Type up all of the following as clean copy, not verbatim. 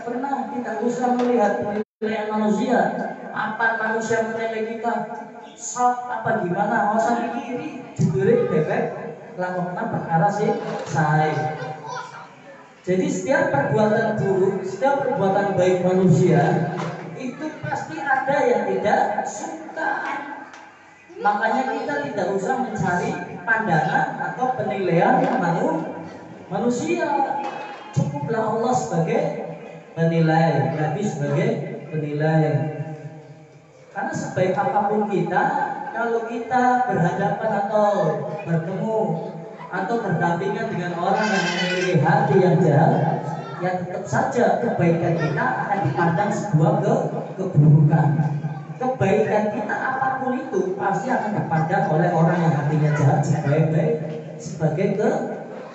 pernah kita usah melihat penilaian manusia. Apa manusia menilai kita? Sok apa gimana? Nggak usah pikiri. Judulnya bebek lakukan perkara sih saya. Jadi setiap perbuatan buruk, setiap perbuatan baik manusia itu pasti ada yang tidak suka. Makanya kita tidak usah mencari pandangan atau penilaian manusia. Cukuplah Allah sebagai penilai, Nabi sebagai penilai. Karena sebaik apapun kita, kalau kita berhadapan atau bertemu atau berdampingan dengan orang yang memiliki hati yang jahat, ya tetap saja kebaikan kita akan dipandang sebuah keburukan. Kebaikan kita apapun itu pasti akan dipandang oleh orang yang hatinya jahat sebagai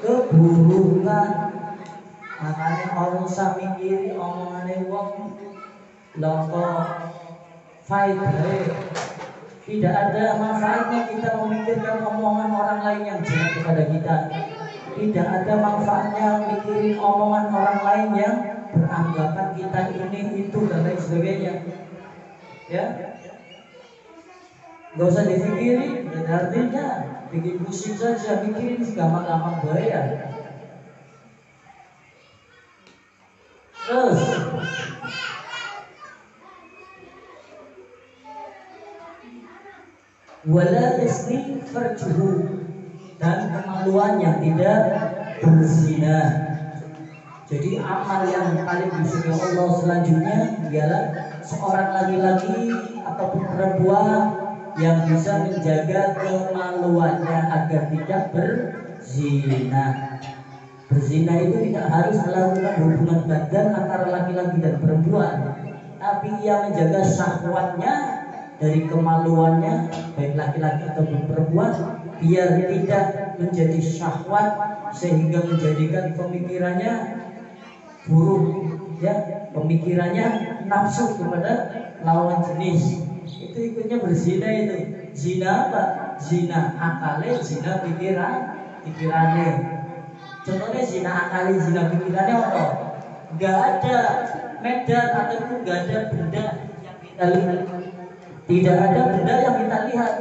keburukan. Makanya orang usah mikiri omongannya wong loko fight. Tidak ada manfaatnya kita memikirkan omongan orang lain yang jelek kepada kita. Tidak ada manfaatnya mikirin omongan orang lain yang beranggapan kita ini itu dan lain sebagainya. Ya, nggak usah dipikirin. Artinya bikin pusing saja, mikirin gampang-gampang bahaya. Terus wala yasni farjuhu, dan kemaluan yang tidak berzina. Jadi amal yang paling disukai Allah selanjutnya ialah seorang laki-laki ataupun perempuan yang bisa menjaga kemaluannya agar tidak berzina. Berzina itu tidak harus melakukan hubungan badan antara laki-laki dan perempuan, tapi ia menjaga syahwatnya dari kemaluannya, baik laki-laki ataupun perempuan, biar tidak menjadi syahwat sehingga menjadikan pemikirannya buruk, ya, pemikirannya nafsu kepada lawan jenis. Itu ikutnya berzina itu. Zina apa? Zina akale, zina pikirannya. Contohnya zina akali, zina pikirannya apa? Gak ada medan ataupun gak ada benda yang kita lihat. Tidak ada benda yang kita lihat.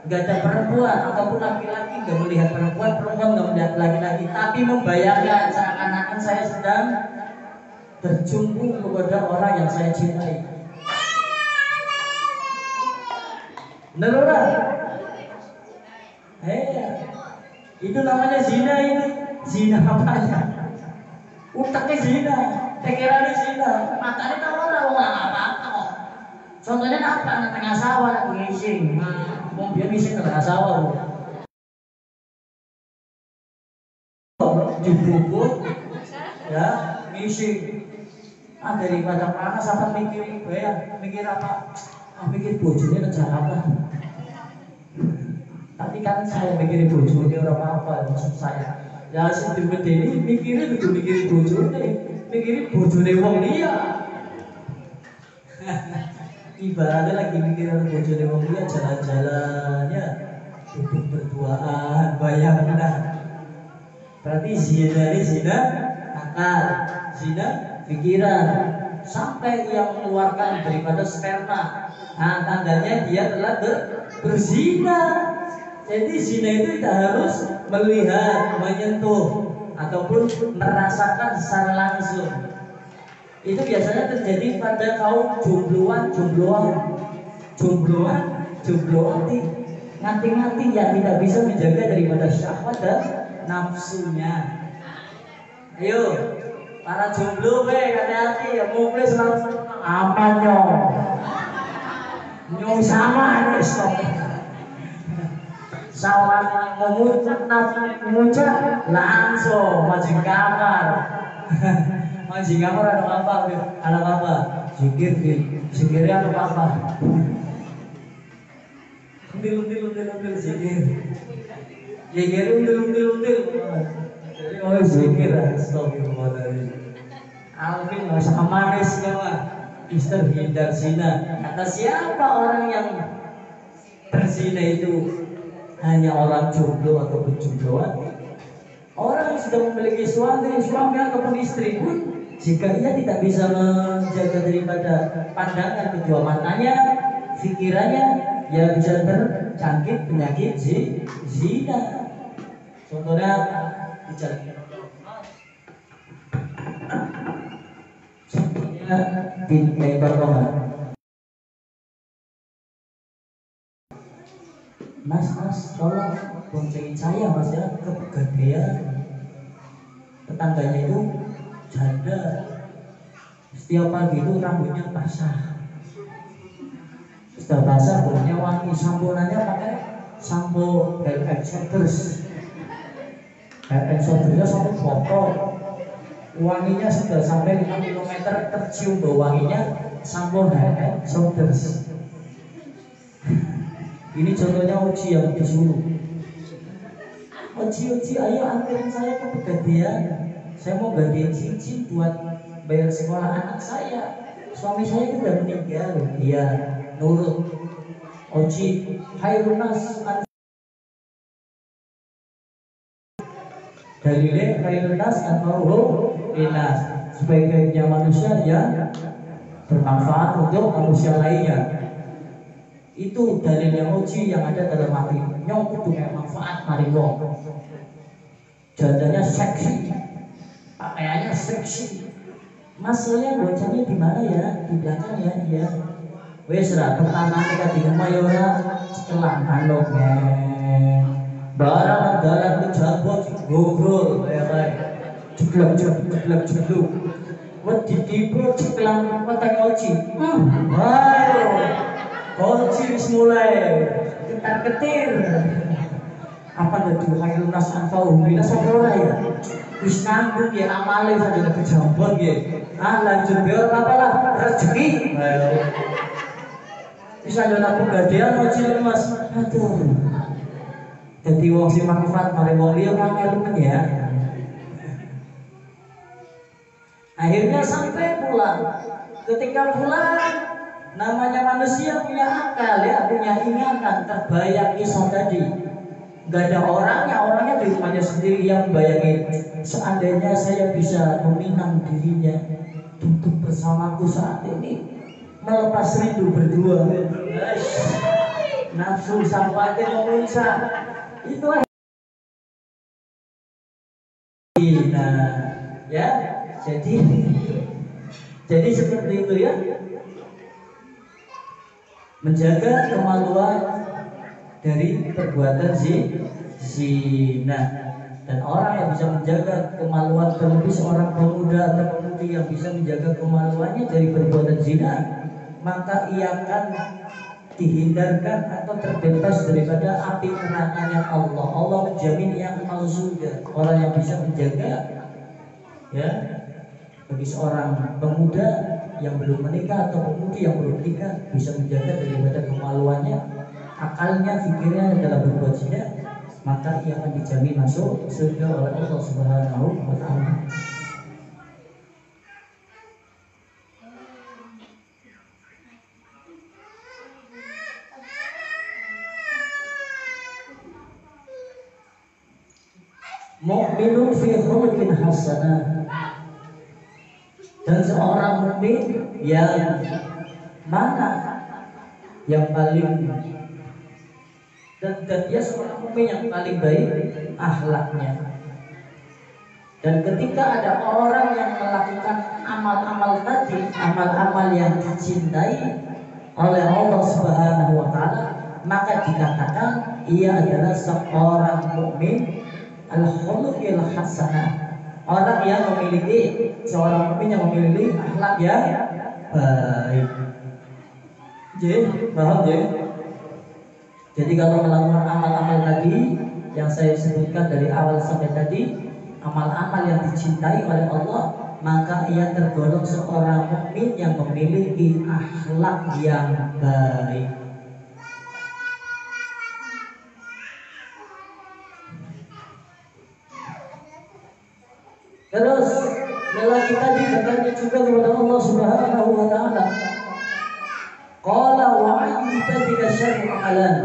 Gak ada perempuan ataupun laki-laki gak melihat perempuan, perempuan gak melihat laki-laki, tapi membayangkan seakan-akan saya sedang berjumpa kepada orang yang saya cintai. Benar orang? Itu namanya zina itu. Zina apanya? Utaknya zina, pikirannya zina, matanya tahu orang apa-apa. Contohnya apa? Anak tengah sawah lagi ngising, mau dia ngising ke tengah sawah, dibubut, ya ngising. Daripada panas apa mikir ya, mikir apa? Mikir bojone ke Jakarta. Tapi kan saya mikirin bojone orang apa maksud saya. Ya sing dimedeni mikirin kudu mikirin bojone, mikirin bojone wong liya. Ibaratnya lagi mikirin bojone wong liya jalan-jalannya duduk berduaan, bayangkan. Berarti zina akal, zina pikiran, sampai yang mengeluarkan daripada sperma. Nah, tandanya dia telah berzina. Jadi zina itu tidak harus melihat, menyentuh ataupun merasakan secara langsung. Itu biasanya terjadi pada kaum jombloan nganti yang tidak bisa menjaga daripada syahwat dan nafsunya. Ayo, para jomblo hati-hati ya, muklis langsung apa nyong sama stop. Sawan memuncak langsung majing kamar. Majing kamar ada apa? Ada apa? Zikirnya ada apa? Until zikir. Zikir until. Jadi oh zikir astagfirullahaladzim. Alvin nggak usah manis mah. Hindar zina. Kata siapa orang yang berzina itu? Hanya orang jomblo atau berjombloan. Orang yang sudah memiliki suami ataupun istri pun Jika ia tidak bisa menjaga daripada pandangan kedua matanya, pikirannya, ya bisa terjangkit penyakit zina. Contohnya dijalankan di pertolongan. Mas, tolong boncengin saya mas ya ke Pegadaian. Tetangganya itu janda, setiap pagi itu rambutnya basah. Sudah basah, kulitnya wangi, sampoannya pakai sampo Head and Shoulders. Head and Shoulders-nya sampai botol. Wanginya sudah sampai 5 km tercium bau wanginya sampo Head and Shoulders. Ini contohnya Oji yang disuruh. Oji, ayo anterin saya ke Pegadaian. Saya mau gantiin cincin buat bayar sekolah anak saya. Suami saya itu udah meninggal. Iya, nurut. Oji, Khairunas dalilnya Khairunas atau Inas. Sebaik-baiknya manusia ya bermanfaat untuk manusia lainnya. Itu dalilnya Oji yang ada dalam hati. Nyong kudu kayak manfaat mari wong. Jandanya seksi, pakaiannya seksi. Mas saya bocahnya di mana ya? Di belakang ya, iya. Wes ra pertama nek di rumah ya ora setelah manuk barang dalan kejabot gogrol ya bae. Jeblok. Wet ditipu ceklang weteng Oji. Ayo. Oji wis mulai ketar-ketir. Apa dadi Khairunas anfa'u linnas ora ya? Wis nanggung ya amale saja kejambon ya. Lanjut be ora apa-apa rezeki. Ayo. Bisa yo nang Pegadaian Oji Mas. Aduh. Dadi wong sing manfaat mare wong liya ngelu ya. Akhirnya sampai pulang. Ketika pulang, namanya manusia punya akal ya, punya ingatan, terbayang kisah tadi. Gak ada orangnya di rumahnya sendiri yang bayangin. Seandainya saya bisa meminang dirinya duduk bersamaku saat ini, melepas rindu berdua. Nafsu sampai memuncak. Itulah. Nah, ya, jadi seperti itu ya. Menjaga kemaluan dari perbuatan zina. Dan orang yang bisa menjaga kemaluan, terlebih seorang pemuda atau pemudi yang bisa menjaga kemaluannya dari perbuatan zina, maka ia akan dihindarkan atau terbebas daripada api nerakanya Allah. Allah menjamin yang al-surga. Orang yang bisa menjaga, ya, bagi seorang pemuda yang belum menikah atau pemudi yang belum menikah bisa menjaga daripada kemaluannya, akalnya, pikirnya adalah berbuat zina, maka ia akan dijamin masuk surga oleh Allah Subhanahu wa Ta'ala. Mu'minun fi khuluqin hasanah. Dan seorang mukmin yang mana yang paling dan dia seorang mukmin yang paling baik akhlaknya. Dan ketika ada orang yang melakukan amal-amal tadi, amal-amal yang dicintai oleh Allah Subhanahu wa Ta'ala, maka dikatakan ia adalah seorang mukmin al-khuluqil hasanah. Orang yang memiliki, seorang mukmin yang memiliki akhlak yang baik. Paham ya? Jadi kalau melakukan amal-amal tadi yang saya sebutkan dari awal sampai tadi, amal-amal yang dicintai oleh Allah, maka ia tergolong seorang mukmin yang memiliki akhlak yang baik. Terus lelaki tadi bertanya juga kepada Allah Subhanahu wa Ta'ala, qala wa ibadika syarru amalan.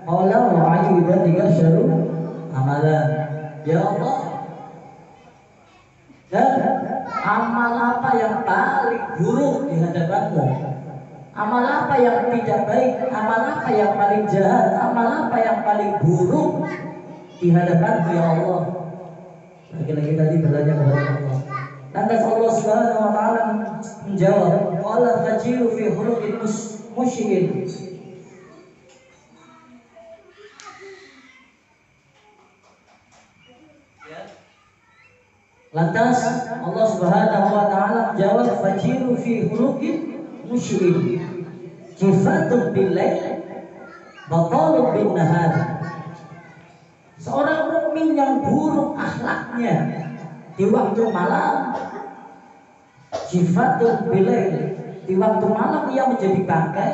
Qala wa ibadika syarru amalan. Ya Allah, dan amal yang paling buruk di hadapanmu, amal apa yang tidak baik, amal apa yang paling jahat, amal apa yang paling buruk di hadapanmu ya Allah. Lagi-lagi tadi bertanya kepada Allah. Lantas Allah Subhanahu wa taala menjawab, "Qala fajiru fi khuluqil musyrikin." Lantas Allah Subhanahu wa taala menjawab, "Fajiru fi khuluqil musyrikin. Sifatun bil lail, batalun bin nahar." Seorang mukmin yang buruk akhlaknya di waktu malam, sifatun bilail, di waktu malam ia menjadi bangkai,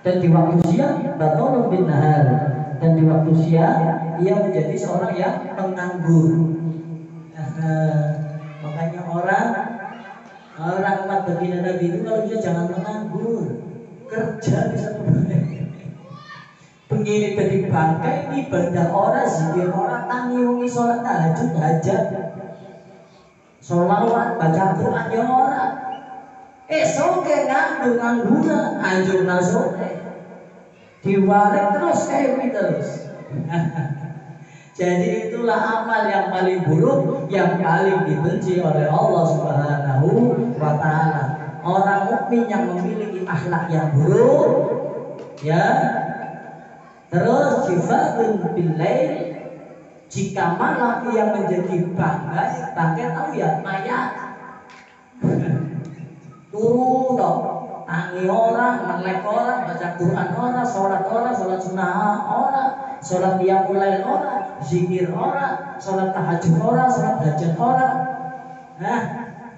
dan di waktu siang batalun bin nahar, dan di waktu siang ia menjadi seorang yang penganggur. Makanya orang umat baginda Nabi itu kalau bisa jangan menganggur, kerja bisa begini dari bangkai ibadah orang, zikir orang, tangi wongi sholat tahajud, hajat, sholawat, baca Quran ya orang. Soke nganggur anjur nasoke diwarik terus kayak gitu terus. Jadi itulah amal yang paling buruk, yang paling dibenci oleh Allah Subhanahu wa taala. Orang mukmin yang memiliki akhlak yang buruk, ya. Terus sifatun bil lail, jika malam ia menjadi bangkai tahu ya mayat. Turu dong, tangi orang, melek orang, baca Quran orang, sholat sunnah orang, sholat qiyamul lail orang, zikir orang, sholat tahajud orang, sholat hajat orang, nah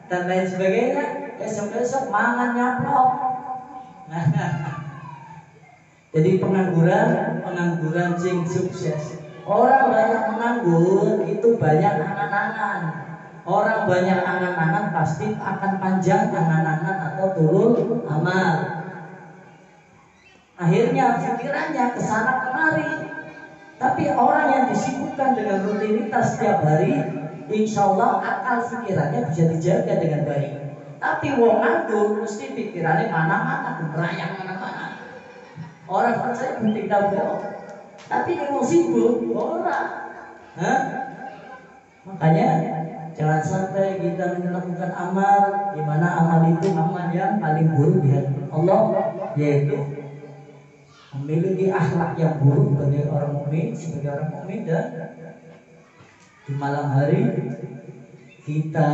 dan lain sebagainya. Esok-esok mangan nyaplok. Jadi pengangguran sing sukses. Orang banyak menganggur itu banyak angan-angan. Orang banyak angan-angan pasti akan panjang angan-angan atau turun amal. Akhirnya pikirannya kesana kemari. Tapi orang yang disibukkan dengan rutinitas setiap hari, insya Allah akal pikirannya bisa dijaga dengan baik. Tapi wong nganggur mesti pikirannya mana-mana, merayang mana-mana. Orang percaya penting tahu, tapi kalau sibuk orang. Makanya jangan sampai kita melakukan amal di mana amal itu amal yang paling buruk di hati Allah, yaitu memiliki akhlak yang buruk sebagai orang mukmin, dan di malam hari kita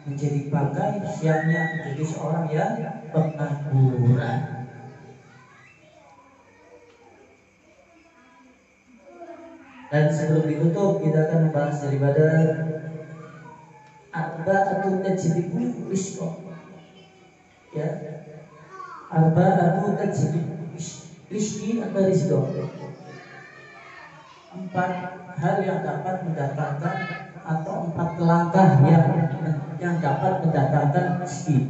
menjadi bangkai, siangnya menjadi seorang yang pengangguran. Dan sebelum ditutup kita akan membahas daripada arba'atun tajlibu rizqa. Ya. Arba'atun tajlibu rizqi atau rizqa. 4 hal yang dapat mendatangkan atau 4 langkah yang dapat mendatangkan rezeki.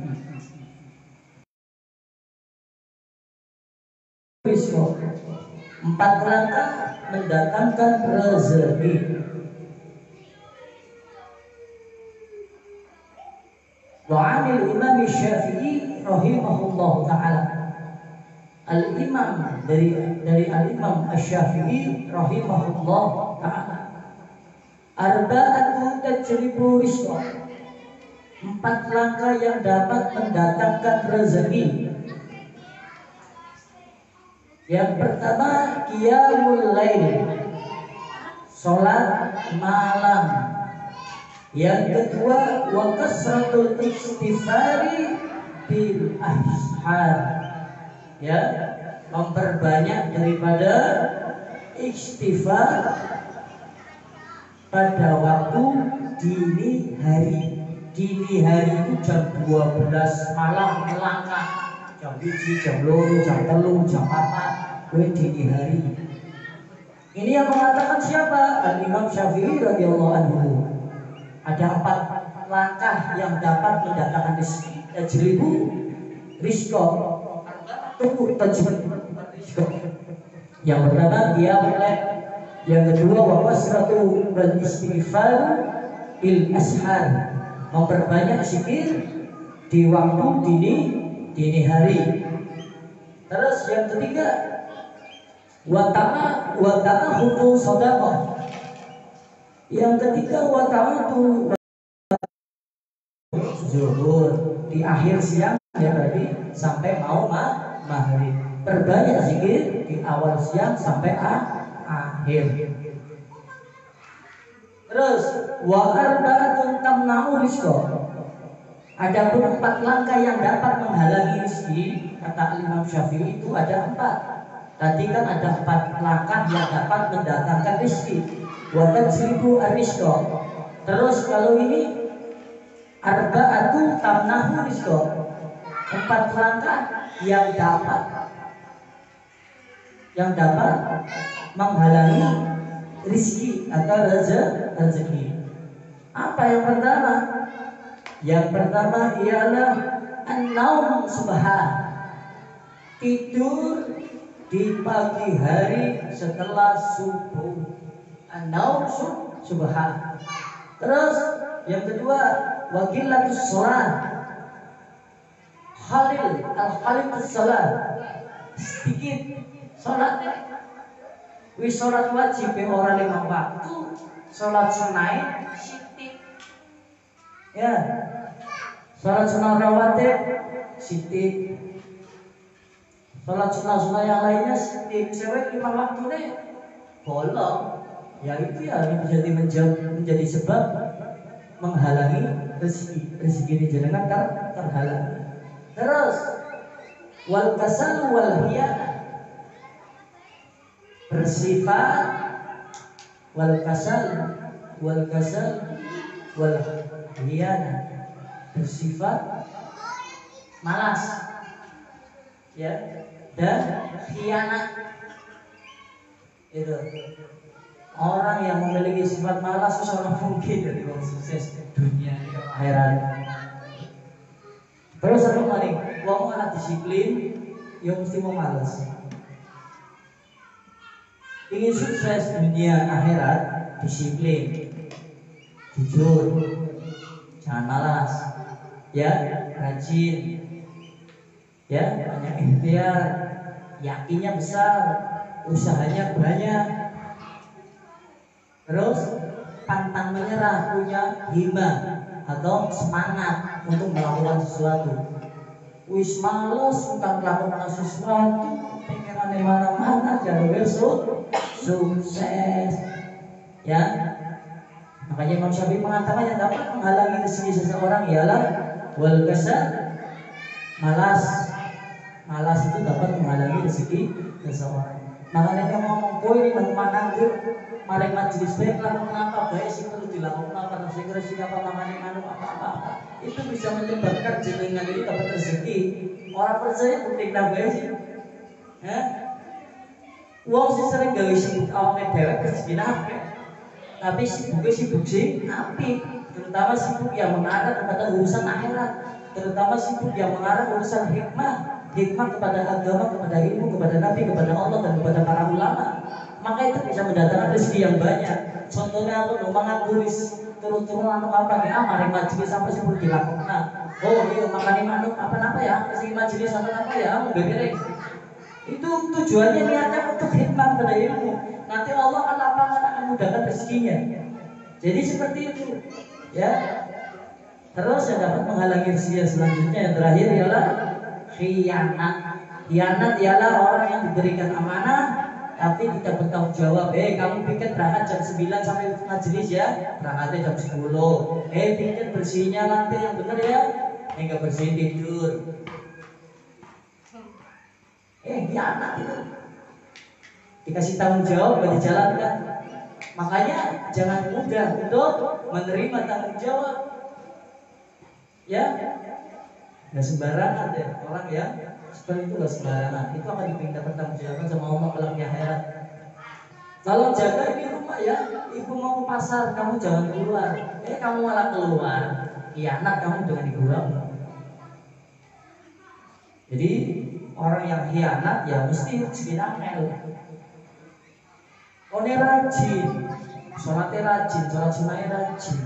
Rizqa. 4 langkah mendatangkan rezeki. Wa 'anil Imam Syafi'i rahimahullah taala. Al-Imam dari Al-Imam Asy-Syafi'i rahimahullah taala. Arba'atun tajlibu rizqa. 4 langkah yang dapat mendatangkan rezeki. Yang pertama, qiyamul lail, salat malam. Yang kedua, wa kasratul istighfari bil ashar, ya, memperbanyak daripada istighfar pada waktu dini hari. Dini hari itu jam 12 malam melangkah, jam 1, jam 2, jam 3, jam 4, dini hari. Ini yang mengatakan siapa? Al-Imam Syafi'i radhiyallahu anhu. Ada 4 langkah yang dapat mendatangkan tajlibu rizqa. Yang pertama dia mulai, yang kedua wa wasratu wal istighfar il ashar, memperbanyak zikir di waktu dini hari. Terus yang ketiga, watama hukum sedekah. Yang ketiga watamatu zuhur di akhir siang ya berarti sampai mau maghrib. Perbanyak zikir di awal siang sampai akhir. Terus wa arba'atun tamna'u rizqa. Ada pun 4 langkah yang dapat menghalangi rezeki. Kata Imam Syafi'i itu ada 4. Tadi kan ada 4 langkah yang dapat mendatangkan rezeki. Wa tajribu ar-rizqa. Terus kalau ini arba'atun tamna'u rizqa. 4 langkah yang dapat menghalangi rizki atau rezeki. Apa yang pertama? Yang pertama ialah an-naum subhan. Tidur di pagi hari setelah subuh. An-naum subhan. Terus yang kedua waqillatus shalah. Al-khalil salat. Sedikit salatnya. Wis sholat wajib orang 5 waktu, sholat sunai sithik. Ya. Sholat sunah rawatib sithik. Sholat sunah yang lainnya sithik. Cewek 5 waktu deh bolong. Ya itu ya menjadi sebab menghalangi rezeki ini jenengan terhalang. Terus wal kasal wal hiyana. Bersifat wal kasal wal hiyana, bersifat malas ya dan khianat. Itu orang yang memiliki sifat malas seorang mungkin dari orang sukses dunia dan akhirat. Terus apa maning wong ana disiplin ya mesti mau malas. Ingin sukses dunia akhirat, disiplin, jujur, jangan malas, ya, rajin, ya, banyak ikhtiar, yakinnya besar, usahanya banyak, terus pantang menyerah, punya himmah atau semangat untuk melakukan sesuatu. Wis males bukan melakukan sesuatu, pengen mana-mana jangan besok sukses, ya. Makanya Imam Syafi'i mengatakan yang dapat menghalangi rezeki seseorang ialah wal kasal, malas itu dapat menghalangi rezeki seseorang. Makanya kamu ngomong kowe nang mananggur mari majelis baik lakukan apa baik sih perlu dilakukan apa sing rezeki apa mangane anu apa itu bisa menyebabkan jenengan itu dapat rezeki. Orang percaya bukti bae sih, ya. Wong sing sering gawe sibuk awake dhewe rezeki akeh. Tapi sibuk sing apik, terutama sibuk yang mengarah kepada urusan akhirat, terutama sibuk yang mengarah urusan hikmah kepada agama, kepada ilmu, kepada nabi, kepada Allah dan kepada para ulama. Maka itu bisa mendatangkan rezeki yang banyak. Contohnya aku mangan tulis turun-turun anu apa ya, mari majelis sampai sibuk dilakukan. Oh iya makane manuk apa ya, sing majelis apa ya, beberes. Itu tujuannya niatnya untuk khidmat pada ilmu. Nanti Allah akan lapangkan, akan mudahkan rezekinya. Jadi seperti itu, ya. Terus yang dapat menghalangi rezeki selanjutnya yang terakhir ialah khianat. Khianat ialah orang yang diberikan amanah tapi tidak bertanggung jawab. Kamu pikir berangkat jam 9 sampai majelis ya, berangkatnya jam 10. Pikir bersihnya lantai yang benar ya, enggak bersih tidur. Khianat itu. Dikasih tanggung jawab gak dijalankan. Makanya jangan mudah untuk menerima tanggung jawab. Ya, nggak sembarangan deh orang ya. Seperti itu nggak sembarangan. Itu akan diminta pertanggungjawaban sama Allah kelak di akhirat. Kalau jaga di rumah ya, ibu mau ke pasar, kamu jangan keluar. Kamu malah keluar. Khianat kamu dengan ibu kamu. Jadi orang yang khianat ya mesti rezeki angel. One rajin, sholatnya rajin, sholat sunahnya rajin.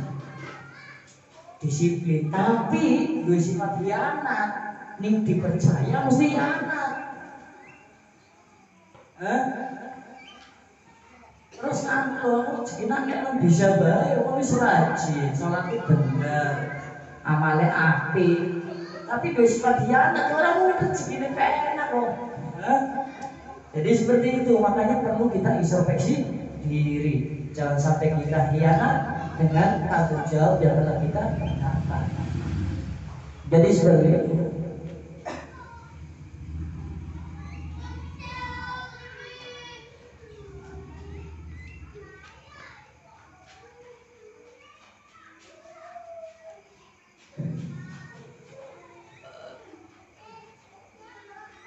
disiplin, tapi gue sifat hianat, ning dipercaya mesti hianat. Terus aku cekinan kan bisa bae, kok wis rajin, salatnya bener, amale apik, tapi gue sifat hianat, orang mau rezekine enak kok. Jadi seperti itu, makanya perlu kita introspeksi diri, jangan sampai kita hianat dengan tanggung jawab yang telah kita dapat. Jadi seperti itu.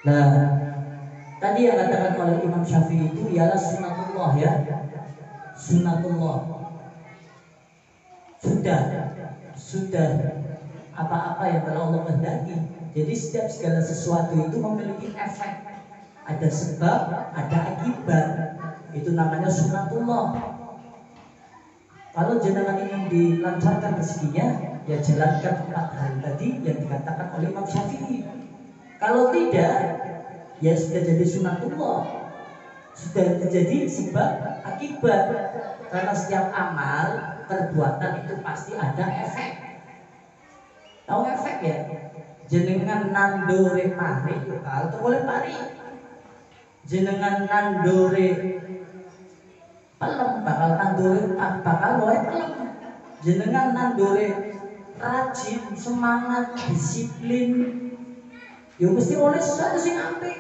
Nah, tadi yang katakan oleh Imam Syafi'i itu ialah sunatullah ya, sunatullah. Sudah apa-apa yang telah Allah kehendaki. Jadi setiap segala sesuatu itu memiliki efek. Ada sebab, ada akibat. Itu namanya sunatullah. Kalau jenengan ingin dilancarkan rezekinya, ya jalankan 4 hal tadi yang dikatakan oleh Imam Syafi'i. Kalau tidak, ya sudah jadi sunatullah, sudah terjadi sebab akibat. Karena setiap amal perbuatan itu pasti ada efek. Tahu efek ya? Jenengan nandore pari, kalau tuh boleh pari. Jenengan nandore pelem, bakal boleh pelem. Jenengan nandore rajin, semangat, disiplin, ya mesti oleh sesuatu sing apik.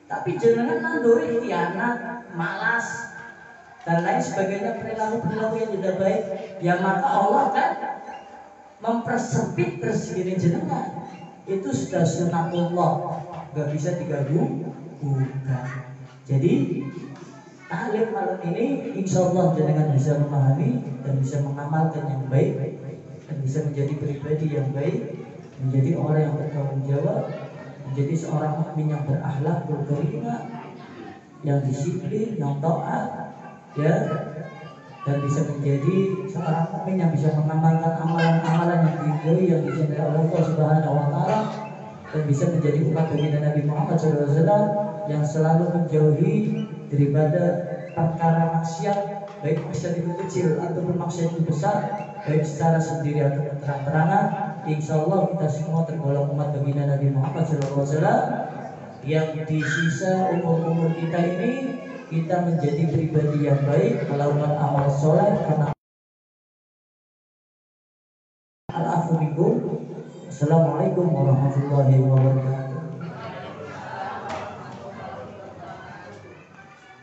Tapi jenengan nanduri khianat, malas dan lain sebagainya, perilaku-perilaku yang tidak baik, ya maka Allah kan mempersempit rezeki jenengan. Itu sudah sunatullah, gak bisa diganggu bukan. Jadi taklim malam ini insya Allah jenengan bisa memahami dan bisa mengamalkan yang baik dan bisa menjadi pribadi yang baik, menjadi orang yang bertanggung jawab, menjadi seorang mukmin yang berakhlak, berkarimah, yang disiplin, yang taat, ya, dan bisa menjadi seorang mukmin yang bisa mengamalkan amalan-amalan yang diridhoi, yang dicintai oleh Allah Subhanahu wa taala, dan bisa menjadi umat baginda Nabi Muhammad SAW yang selalu menjauhi daripada perkara maksiat, baik maksiat itu kecil ataupun maksiat itu besar, baik secara sendiri atau terang-terangan. Insya Allah kita semua tergolong umat baginda Nabi Muhammad SAW yang di sisa umur kita ini kita menjadi pribadi yang baik, melakukan amal soleh karena al-afu minkum. Assalamualaikum warahmatullahi wabarakatuh.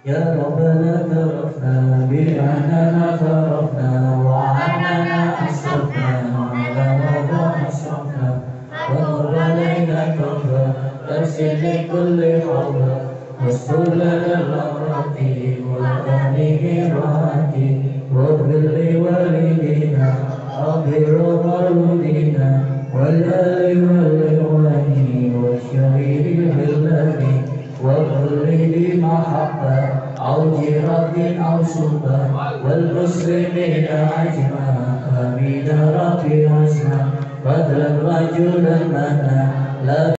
Ya Rabbana tarafna bi'annana tarafna wa'annana asrafna wa'annana asrafna wa alaina tawba tarsil li kulli hawla wasfur lana al-amrati wa tahnihi rahati wa birli walidina abiru marudina wal ali wal ikhwani wa syahidi billahi وَقُلِّ بِمَحَبَّةٍ أَوْ جِرَةٍ أَوْ سُبَةٍ وَالْمُسْلِمِينَ أَجْمَعِينَ آمِينَ رَبِّ حَسْنًا فَضْلًا رَجُلًا مَنًّا